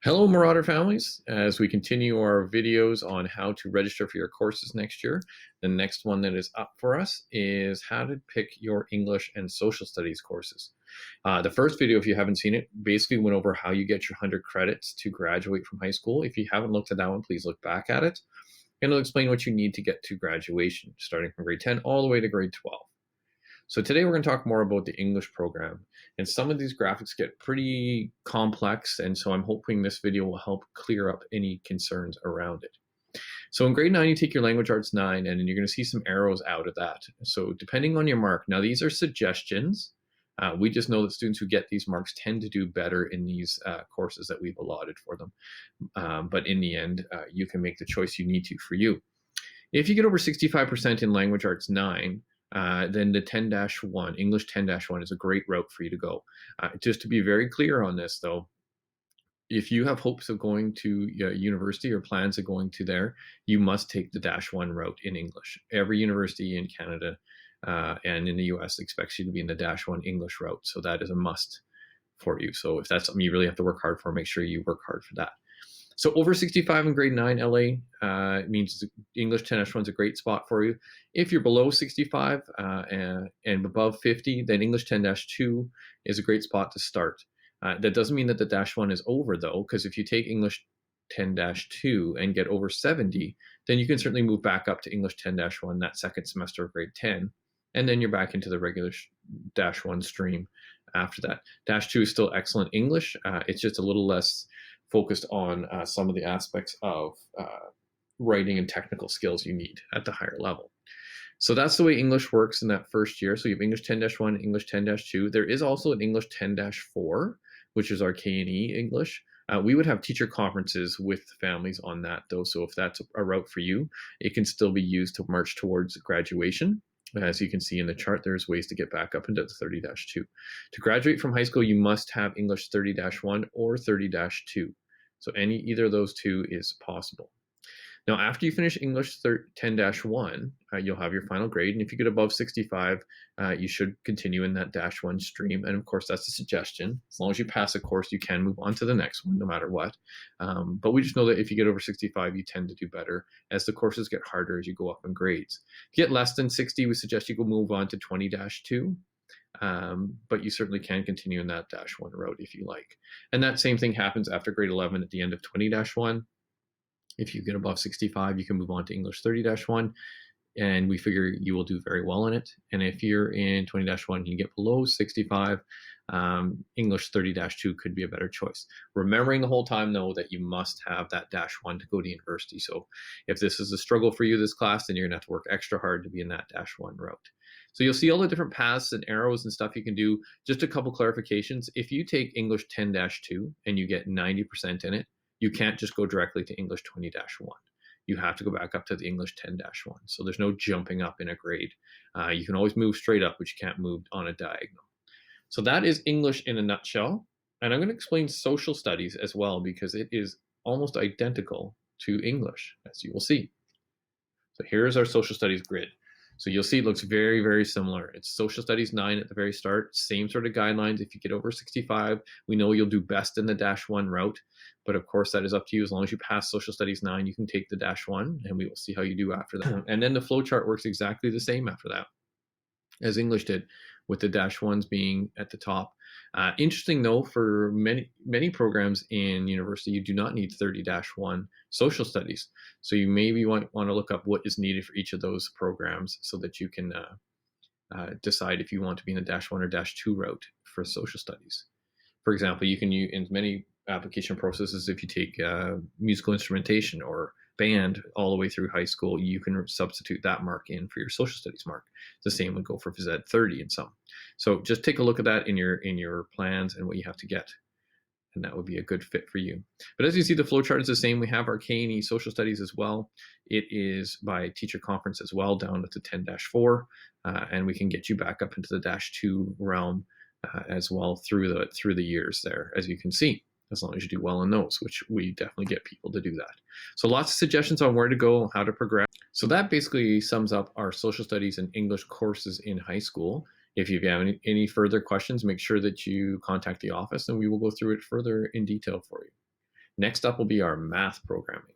Hello, Marauder families. As we continue our videos on how to register for your courses next year, the next one that is up for us is how to pick your English and social studies courses. The first video, if you haven't seen it, basically went over how you get your 100 credits to graduate from high school. If you haven't looked at that one, please look back at it. And it'll explain what you need to get to graduation, starting from grade 10 all the way to grade 12. So today we're going to talk more about the English program, and some of these graphics get pretty complex, and so I'm hoping this video will help clear up any concerns around it. So in grade 9, you take your language arts 9, and you're going to see some arrows out of that. So depending on your mark, now these are suggestions. We just know that students who get these marks tend to do better in these courses that we've allotted for them. But in the end, you can make the choice you need to for you. If you get over 65% in language arts 9, then the 10-1, English 10-1 is a great route for you to go. Just to be very clear on this, though, if you have hopes of going to university or plans of going to there, you must take the -1 route in English. Every university in Canada and in the US expects you to be in the -1 English route, so that is a must for you. So if that's something you really have to work hard for, make sure you work hard for that. So over 65 in grade 9 LA means English 10-1 is a great spot for you. If you're below 65 and above 50, then English 10-2 is a great spot to start. That doesn't mean that the -1 is over, though, because if you take English 10-2 and get over 70, then you can certainly move back up to English 10-1 that second semester of grade 10, and then you're back into the regular -1 stream after that. -2 is still excellent English. It's just a little less focused on some of the aspects of writing and technical skills you need at the higher level. So that's the way English works in that first year. So you have English 10-1, English 10-2. There is also an English 10-4, which is our K&E English. We would have teacher conferences with families on that, though. So if that's a route for you, it can still be used to march towards graduation. As you can see in the chart, there's ways to get back up into the 30-2. To graduate from high school, you must have English 30-1 or 30-2. So either of those two is possible. Now, after you finish English 10-1, you'll have your final grade. And if you get above 65, you should continue in that -1 stream. And of course, that's a suggestion. As long as you pass a course, you can move on to the next one, no matter what. But we just know that if you get over 65, you tend to do better as the courses get harder as you go up in grades. If you get less than 60, we suggest you go move on to 20-2. But you certainly can continue in that -1 route if you like. And that same thing happens after grade 11 at the end of 20-1. If you get above 65, you can move on to English 30-1, and we figure you will do very well in it. And if you're in 20-1 and you get below 65, English 30-2 could be a better choice. Remembering the whole time, though, that you must have that -1 to go to university. So if this is a struggle for you, this class, then you're going to have to work extra hard to be in that -1 route. So you'll see all the different paths and arrows and stuff you can do. Just a couple clarifications. If you take English 10-2 and you get 90% in it, you can't just go directly to English 20-1. You have to go back up to the English 10-1. So there's no jumping up in a grade. You can always move straight up, but you can't move on a diagonal. So that is English in a nutshell. And I'm going to explain social studies as well, because it is almost identical to English, as you will see. So here's our social studies grid. So you'll see it looks very, very similar. It's social studies 9 at the very start, same sort of guidelines. If you get over 65, we know you'll do best in the -1 route, but of course that is up to you. As long as you pass social studies 9, you can take the -1, and we will see how you do after that. And then the flow chart works exactly the same after that as English did, with the -1s being at the top. Interesting though, for many programs in university, you do not need 30-1 social studies. So you maybe want to look up what is needed for each of those programs so that you can decide if you want to be in the -1 or -2 route for social studies. For example, you can use in many application processes, if you take musical instrumentation or band all the way through high school, you can substitute that mark in for your social studies mark. The same would go for phys ed 30 and some. So just take a look at that in your plans and what you have to get, and that would be a good fit for you. But as you see, the flow chart is the same. We have our K&E social studies as well. It is by teacher conference as well, down at the 10-4, and we can get you back up into the -2 realm as well through the years there, as you can see, as long as you do well in those, which we definitely get people to do that. So lots of suggestions on where to go, how to progress. So that basically sums up our social studies and English courses in high school. If you have any further questions, make sure that you contact the office and we will go through it further in detail for you. Next up will be our math programming.